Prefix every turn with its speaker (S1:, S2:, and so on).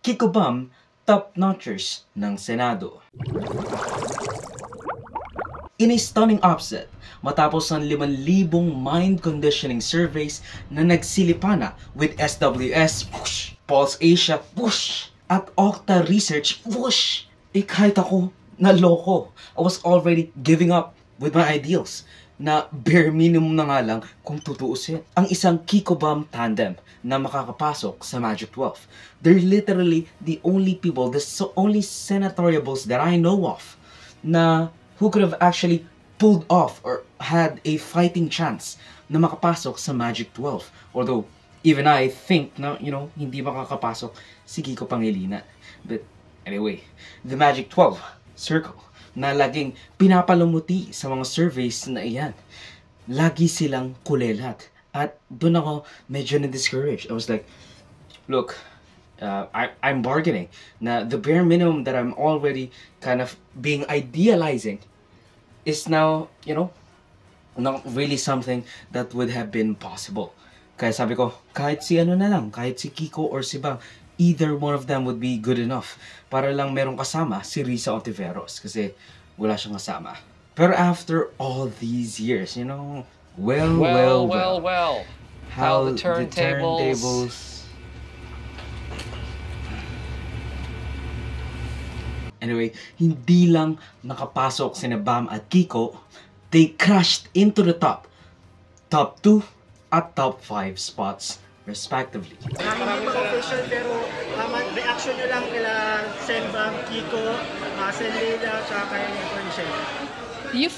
S1: Kiko Bam, top-notchers ng Senado. In a stunning upset, matapos ang 5,000 mind conditioning surveys na nagsilipana with SWS, whoosh, Pulse Asia, whoosh, at Okta Research, whoosh, kahit ako, naloko. I was already giving up with my ideals na bare minimum na nga lang kung tutuusin. Ang isang Kiko Bam tandem na makakapasok sa Magic 12. They're literally the only people, the only senatoriables that I know of na who could have actually pulled off or had a fighting chance na makapasok sa Magic 12. Although, even I think na, hindi makakapasok si Kiko Pangilinan. But anyway, the Magic 12 circle na laging pinapalumuti sa mga surveys na iyan. Lagi silang kulelat. At doon ako medyo na-discouraged. I was like, look, I'm bargaining na the bare minimum that I'm already kind of being idealizing is now, not really something that would have been possible. Kaya sabi ko, kahit si ano na lang, kahit si Kiko or si Bam, either one of them would be good enough para lang merong kasama si Risa Ontiveros kasi wala siyang kasama. Pero after all these years, well,
S2: how the turntables...
S1: Anyway, hindi lang nakapasok sina Bam at Kiko, they crashed into the top 2 at top 5 spots respectively.
S3: Hindi pa official pero reaction nyo lang kila Sen Bam, Kiko, Sen Leila, tsaka kay Michelle.
S2: You